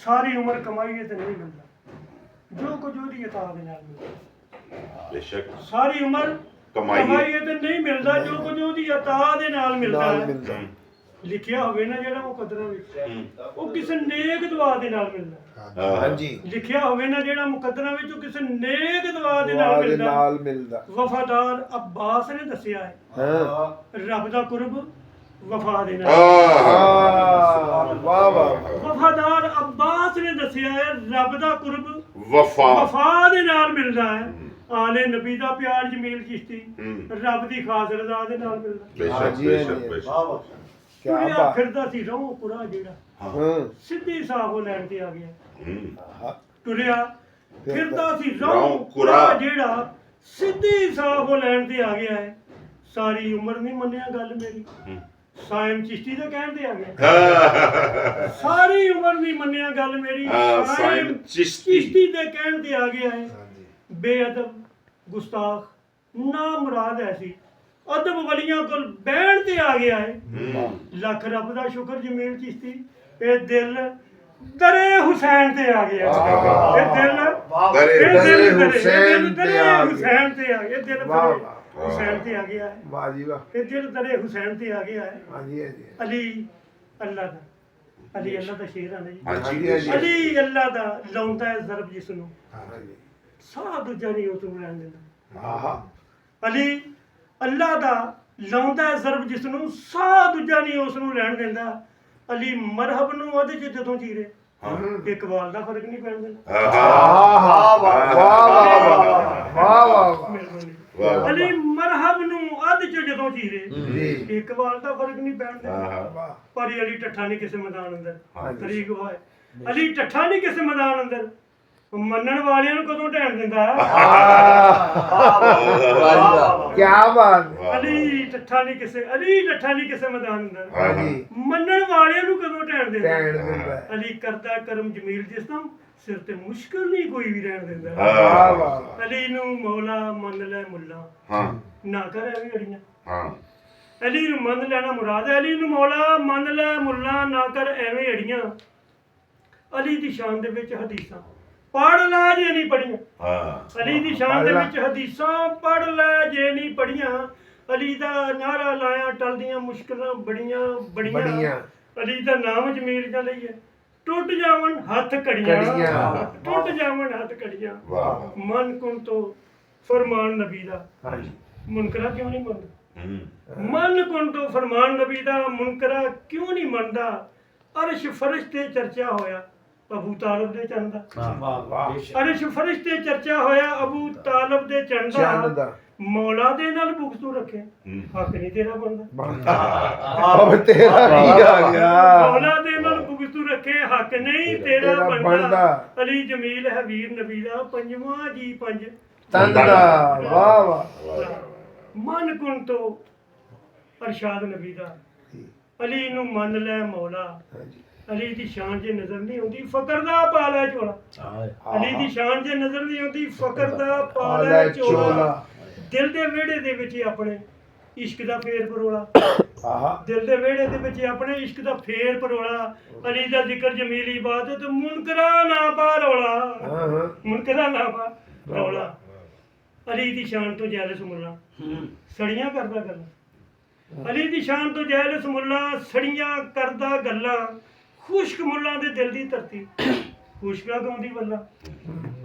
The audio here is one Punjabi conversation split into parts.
ਸਾਰੀ ਉਮਰ ਕਮਾਈਏ ਤੇ ਨਹੀਂ ਮਿਲਦਾ, ਜੋ ਕੁਝ ਉਹਦੀ ਅਤਾ ਦੇ ਨਾਲ ਮਿਲਦਾ। ਬੇਸ਼ੱਕ ਸਾਰੀ ਉਮਰ ਕਮਾਈਏ ਤੇ ਨਹੀਂ ਮਿਲਦਾ, ਜੋ ਕੁਝ ਉਹਦੀ ਅਤਾ ਦੇ ਨਾਲ ਮਿਲਦਾ ਹੈ। ਲਿਖਿਆ ਹੋਵੇ ਨਾ ਜਿਹੜਾ ਮੁਕੱਦਰਾਂ ਵਿੱਚ, ਉਹ ਕਿਸੇ ਨੇਕ ਦੁਆ ਦੇ ਨਾਲ ਮਿਲਦਾ। ਹਾਂਜੀ, ਲਿਖਿਆ ਹੋਵੇ ਨਾ ਜਿਹੜਾ ਮੁਕੱਦਰਾਂ ਵਿੱਚ, ਉਹ ਕਿਸੇ ਨੇਕ ਦੁਆ ਦੇ ਨਾਲ ਮਿਲਦਾ। ਵਫਾਦਾਰ ਅੱਬਾਸ ਨੇ ਦੱਸਿਆ ਹੈ, ਰੱਬ ਦਾ ਕੁਰਬ ਵਫਾ ਦੇ ਨਾਲ। ਵਾਹ ਵਾਹ, ਵਫਾਦਾਰ ਅੱਬਾਸ ਨੇ ਦੱਸਿਆ ਹੈ, ਰੱਬ ਦਾ ਕੁਰਬ ਵਫਾ ਦੇ ਨਾਲ ਮਿਲਦਾ ਹੈ। ਆਲੇ ਨਬੀ ਦਾ ਪਿਆਰ ਜਮੀਲ ਚਿਸ਼ਤੀ ਰੱਬ ਦੀ ਖਾਸ ਰਜ਼ਾ ਦੇ ਨਾਲ ਮਿਲਦਾ। ਬੇਸ਼ੱਕ ਬੇਸ਼ੱਕ ਬੇਸ਼ੱਕ ਕਿਆ ਫਿਰਦਾ ਸੀ ਰੋਹ ਕੁਰਾ ਜਿਹੜਾ ਸਿੱਧੀ ਸਾਹੋ ਲੈਣ ਤੇ ਆ ਗਿਆ। ਟੁਰਿਆ ਫਿਰਦਾ ਸੀ ਰੋਹ ਕੁਰਾ ਜਿਹੜਾ ਸਿੱਧੀ ਸਾਹੋ ਲੈਣ ਤੇ ਆ ਗਿਆ ਹੈ। ਸਾਰੀ ਉਮਰ ਨਹੀਂ ਮੰਨਿਆ ਗੱਲ ਮੇਰੀ, ਸਾਇਮ ਚਿਸ਼ਤੀ ਦੇ ਕਹਿਣ ਤੇ ਆ ਗਿਆ। ਸਾਰੀ ਉਮਰ ਨਹੀਂ ਮੰਨਿਆ ਗੱਲ ਮੇਰੀ, ਸਾਇਮ ਚਿਸ਼ਤੀ ਦੇ ਕਹਿਣ ਤੇ ਆ ਗਿਆ ਹੈ। ਬੇਅਦਬ ਗੁਸਤਾਖ ਨਾ ਮੁਰਾਦ ਐਸੀ ਅਦਬ ਵਲੀਆਂ ਕੋਲ ਬਹਿਣ ਤੇ ਆ ਗਿਆ ਹੈ। ਲੱਖ ਰੱਬ ਦਾ ਸ਼ੁਕਰ ਜਮੀਲ ਚਿਸ਼ਤੀ, ਇਹ ਦਿਲ ਦਰੇ ਹੁਸੈਨ ਤੇ ਆ ਗਿਆ। ਇਹ ਦਿਲ ਦਰੇ ਹੁਸੈਨ ਤੇ ਆ ਗਿਆ। ਇਹ ਦਿਲ ਹੁਸੈਨ ਤੇ ਆ ਗਿਆ ਹੈ। ਵਾਹ ਜੀ ਵਾਹ, ਇਹ ਦਿਲ ਦਰੇ ਹੁਸੈਨ ਤੇ ਆ ਗਿਆ ਹੈ। ਹਾਂਜੀ ਹਾਂਜੀ, ਅਲੀ ਅੱਲਾ ਦਾ, ਅਲੀ ਅੱਲਾ ਦਾ ਸ਼ੇਰ ਆ ਨਾ ਜੀ। ਹਾਂਜੀ ਅਲੀ ਅੱਲਾ ਦਾ ਲਾਉਂਦਾ ਹੈ ਜ਼ਰਬ ਜਿਸ ਨੂੰ, ਹਾਂਜੀ, ਸਾਹ ਦੂਜਾ ਨਹੀਂ ਉਹ ਤੋਂ ਰਹਿਣ ਦਿੰਦਾ। ਆਹਾ, ਅਲੀ ਅੱਲਾ ਦਾ ਲਾਉਂਦਾ ਹੈ ਜ਼ਰਬ ਜਿਸ ਨੂੰ, ਸਾਹ ਦੂਜਾ ਨਹੀਂ ਉਸ ਨੂੰ ਲੈਣ ਦਿੰਦਾ। ਅਲੀ ਮਰਹਬ ਨੂੰ ਉਹਦੇ ਚ ਜਦੋਂ ਚੀਰੇ, ਇਕਬਾਲ ਦਾ ਫਰਕ ਨਹੀਂ ਪੈਣ ਦਿੰਦਾ। ਵਾਹ ਵਾਹ ਵਾਹ ਵਾਹ, ਮਿਹਰਬਾਨੀ। ਅਲੀ ਮਰਹਬ ਨੂੰ ਅੱਧ ਚ ਜਦੋਂ ਚੀਰੇ, ਇਕਬਾਲ ਦਾ ਫਰਕ ਨਹੀਂ ਪੈਣ ਦਿੰਦਾ। ਪਰ ਅਲੀ ਟੱਠਾ ਨਹੀਂ ਕਿਸੇ ਮੈਦਾਨ ਅੰਦਰ, ਤਰੀਕ ਹੋਏ ਅਲੀ ਟੱਠਾ ਨਹੀਂ ਕਿਸੇ ਮੈਦਾਨ ਅੰਦਰ, ਮੰਨਣ ਵਾਲਿਆਂ ਨੂੰ ਕਦੋਂ ਢਹਿਣ ਦਿੰਦਾ। ਕੀ ਬਾਤ, ਅਲੀ ਟੱਠਾ ਨਹੀਂ ਕਿਸੇ ਮੈਦਾਨ ਅੰਦਰ, ਮੰਨਣ ਵਾਲਿਆਂ ਨੂੰ ਕਦੋਂ ਢਹਿਣ ਦਿੰਦਾ। ਅਲੀ ਕਰਦਾ ਕਰਮ ਜਮੀਲ ਜਿਸ ਤੋਂ ਸਿਰ ਤੇ ਮੁਸ਼ਕਲ ਨਹੀਂ ਕੋਈ ਵੀ ਰਹਿਣ ਦਿੰਦਾ। ਅਲੀ ਨੂੰ ਮੌਲਾ ਮੰਨ ਲੈ ਮੁੱਲਾ, ਨਾ ਕਰ ਐਵੇਂ ਅੜੀਆਂ। ਅਲੀ ਨੂੰ ਮੰਨ ਲੈਣਾ ਮੁਰਾਦ ਹੈ। ਅਲੀ ਨੂੰ ਮੌਲਾ ਮੰਨ ਲੈ ਮੁੱਲਾ, ਨਾ ਕਰ ਐਵੇਂ ਅੜੀਆਂ। ਅਲੀ ਦੀ ਸ਼ਾਨ ਦੇ ਵਿੱਚ ਹਦੀਸਾਂ ਪੜ੍ਹ ਲੈ ਜੇ ਨਹੀਂ ਪੜੀਆਂ। ਅਲੀ ਦੀ ਸ਼ਾਨ ਦੇ ਵਿੱਚ ਹਦੀਸਾਂ ਪੜ੍ਹ ਲੈ ਜੇ ਨਹੀਂ ਪੜੀਆਂ। ਅਲੀ ਦਾ ਨਾਰਾ ਲਾਇਆ ਟਲਦੀਆਂ ਮੁਸ਼ਕਲਾਂ ਬੜੀਆਂ ਬੜੀਆਂ। ਅਲੀ ਦਾ ਨਾਮ ਜਮੀਲ ਦਾ ਲਈਏ, ਟੁੱਟ ਜਾਵਣ ਹੱਥ ਘੜੀਆਂ, ਟੁੱਟ ਜਾਵਣ ਹੱਥ ਘੜੀਆਂ। ਮਨ ਕੁਨ ਤੋਂ ਫਰਮਾਨ ਨਬੀ ਦਾ, ਮੁਨਕਰਾ ਕਿਉਂ ਨਹੀਂ ਮੰਨਦਾ। ਮਨ ਕੁਨ ਤੋਂ ਫਰਮਾਨ ਨਬੀ ਦਾ, ਮੁਨਕਰਾ ਕਿਉਂ ਨਹੀਂ ਮੰਨਦਾ। ਅਰਸ਼ ਫਰਸ਼ ਤੇ ਚਰਚਾ ਹੋਇਆ ਅਬੂ ਤਾਲਬ ਦੇ ਚੰਨ ਦਾ। ਅਰਸ਼ ਫਰਸ਼ ਤੇ ਚਰਚਾ ਹੋਇਆ ਅਬੂ ਤਾਲਬ ਦੇ ਚੰਨ ਦਾ। ਮੌਲਾ ਦੇ ਨਾਲ ਬੁਗਸ ਤੂੰ ਰੱਖੇ, ਹੱਕ ਨਹੀਂ ਤੇਰਾ ਬਣਦਾ। ਅਬ ਤੇਰਾ ਕੀ ਆ ਗਿਆ। ਮੌਲਾ ਦੇ ਨਾਲ ਬੁਗਸ ਤੂੰ ਰੱਖੇ, ਹੱਕ ਨਹੀਂ ਤੇਰਾ ਬਣਦਾ। ਅਲੀ ਜਮੀਲ ਹੈ ਵੀਰ ਨਬੀ ਦਾ, ਪੰਜਵਾਂ ਜੀ ਪੰਜ ਤੰਦ ਦਾ। ਵਾਹ ਵਾਹ, ਮਨ ਕੁਨ ਤੋਂ ਅਰਸ਼ਾਦ ਨਬੀ ਦਾ। ਅਲੀ ਨੂੰ ਮੰਨ ਲੈ ਮੌਲਾ, ਅਲੀ ਦੀ ਸ਼ਾਨ 'ਚ ਨਜ਼ਰ ਨਹੀਂ ਆਉਂਦੀ, ਫਕਰ ਦਾ ਪਾ ਲੈ ਝੋਲਾ। ਅਲੀ ਦੀ ਸ਼ਾਨ 'ਚ ਨਜ਼ਰ ਨਹੀਂ ਆਉਂਦੀ, ਫਕਰ ਦਾ ਪਾ ਲੈ ਝੋਲਾ। ਦਿਲ ਦੇ ਵਿਹੜੇ ਦੇ ਵਿੱਚ ਆਪਣੇ ਇਸ਼ਕ ਦਾ ਫੇਰ ਪਰੋਲਾ, ਦਿਲ ਦੇ ਵਿਹੜੇ ਦੇ ਵਿੱਚ ਆਪਣੇ ਇਸ਼ਕ ਦਾ ਫੇਰ ਪਰੋਲਾ। ਅਲੀ ਦਾ ਜ਼ਿਕਰ ਜਮੀਲ ਇਬਾਦਤ, ਮੁਨਕਰਾ ਨਾ ਪਾ ਰੌਲਾ, ਮੁਨਕਰਾ ਨਾ ਪਾ ਰੌਲਾ। ਅਲੀ ਦੀ ਸ਼ਾਨ ਤੋਂ ਜੈਲਸ ਮੁੱਲਾ, ਸੜੀਆਂ ਕਰਦਾ ਗੱਲਾਂ। ਅਲੀ ਦੀ ਸ਼ਾਨ ਤੋਂ ਜੈਲਸ ਮੁੱਲਾ, ਸੜੀਆਂ ਕਰਦਾ ਗੱਲਾਂ। ਖੁਸ਼ਕ ਮੁੱਲਾਂ ਦੇ ਦਿਲ ਦੀ ਧਰਤੀ, ਖੁਸ਼ਕਾ ਗਾਉਂਦੀ ਵੱਲਾ।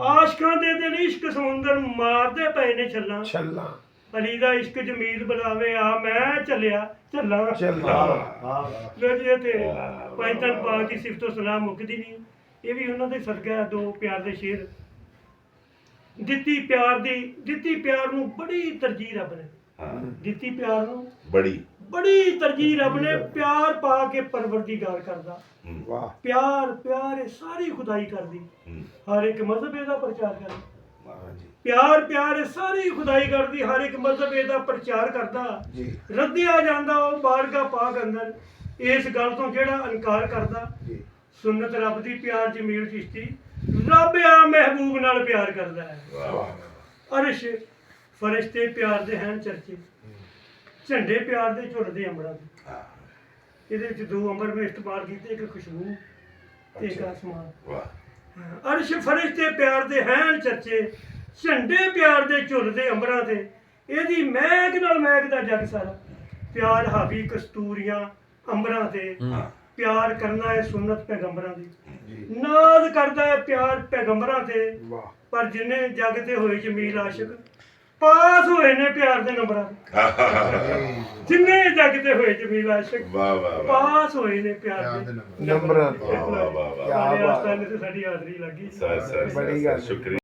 ਆਸ਼ਕਾਂ ਦੇ ਦਿਲ ਇਸ਼ਕ ਸਮੁੰਦਰ ਮਾਰਦੇ ਪਏ ਨੇ ਛੱਲਾਂ। ਅਲੀ ਦਾ ਇਸ਼ਕ ਜਮੀਲ ਬੁਲਾਵੇ, ਆ ਮੈਂ ਚੱਲਿਆ ਚੱਲਾਂ। ਲੋ ਜੀ ਤੇ ਪੈਂਤਨ ਪਾਕ ਦੀ ਸਿਫਤੋ ਸਲਾਮ ਮੁੱਕਦੀ ਨਹੀਂ। ਇਹ ਵੀ ਉਹਨਾਂ ਦੇ ਸਦਕਾ ਦੋ ਪਿਆਰ ਦੇ ਸ਼ੇਰ। ਦਿੱਤੀ ਪਿਆਰ ਨੂੰ ਬੜੀ ਤਰਜੀਹ ਰੱਬ ਨੇ, ਦਿੱਤੀ ਪਿਆਰ ਨੂੰ ਬੜੀ ਤਰਜੀਹ ਰੱਬ ਨੇ। ਪਿਆਰ ਪਾ ਕੇ ਪਰਵਰਦੀਗਾਰ ਕਰਦਾ। ਪਿਆਰ ਇਹ ਸਾਰੀ ਖੁਦਾਈ ਕਰਦੀ, ਹਰ ਇੱਕ ਮਜ਼ਹਬ ਇਹਦਾ ਪ੍ਰਚਾਰ ਕਰਦਾ। ਪਿਆਰ ਇਹ ਸਾਰੀ ਖੁਦਾਈ ਕਰਦੀ, ਹਰ ਇੱਕ ਮਜ਼ਹਬ ਇਹਦਾ ਪ੍ਰਚਾਰ ਕਰਦਾ। ਰੱਦਿਆ ਜਾਂਦਾ ਉਹ ਬਾਰਗਾ ਪਾਕ ਅੰਦਰ, ਇਸ ਗੱਲ ਤੋਂ ਜਿਹੜਾ ਇਨਕਾਰ ਕਰਦਾ। ਸੁਨਤ ਰੱਬ ਦੀ ਪਿਆਰ ਜਮੀਲ ਚਿਸ਼ਤੀ, ਰੱਬ ਆ ਮਹਿਬੂਬ ਨਾਲ ਪਿਆਰ ਕਰਦਾ ਹੈ। ਅਰਸ਼ ਫਰਿਸ਼ਤੇ ਪਿਆਰ ਦੇ ਹਨ ਚਰਚੇ, ਝੰਡੇ ਪਿਆਰ ਦੇ ਝੁੱਲਦੇ ਅੰਬਰਾਂ ਦੇ। ਇਹਦੇ ਵਿੱਚ ਦੋ ਅੰਬਰ ਮੈਂ ਇਸਤੇਮਾਲ ਕੀਤੇ, ਇੱਕ ਖੁਸ਼ਬੂ ਤੇ ਇੱਕ ਆਸਮਾਨ। ਵਾਹ ਅਰਸ਼ ਫਰਿਸ਼ਤੇ ਪਿਆਰ ਦੇ ਹੈਨ ਚਰਚੇ, ਝੰਡੇ ਪਿਆਰ ਦੇ ਝੁੱਲਦੇ ਅੰਬਰਾਂ ਤੇ, ਇਹਦੀ ਮਹਿਕ ਨਾਲ ਮਹਿਕਦਾ ਜੱਗ ਸਾਰਾ। ਪਿਆਰ ਹਾਵੀ ਕਸਤੂਰੀਆਂ ਅੰਬਰਾਂ ਤੇ, ਪਿਆਰ ਕਰਨਾ ਹੈ ਸੁਨਨਤ ਪੈਗੰਬਰਾਂ ਦੀ। ਨਾਜ਼ ਕਰਦਾ ਹੈ ਪਿਆਰ ਪੈਗੰਬਰਾਂ ਤੇ, ਵਾਹ ਪਰ ਜਿੰਨੇ ਜੱਗ ਤੇ ਹੋਏ ਜਮੀਲ ਆਸ਼ਿਕ, ਪਾਸ ਹੋਏ ਨੇ ਪਿਆਰ ਦੇ ਨੰਬਰਾਂ ਤੇ। ਜਿੰਨੇ ਜੱਗ ਤੇ ਹੋਏ ਜਮੀਲ ਆਸ਼ਿਕ, ਵਾਹ ਵਾਹ ਵਾਹ ਪਾਸ ਹੋਏ ਨੇ ਪਿਆਰ ਦੇ ਨੰਬਰਾਂ ਤੇ। ਵਾਹ ਵਾਹ ਵਾਹ ਕਿਆ ਬਾਤ। ਤੇ ਸਾਡੀ ਹਾਜ਼ਰੀ ਲੱਗੀ। ਸਰ ਬੜੀ ਗੱਲ। ਸ਼ੁਕਰੀਆ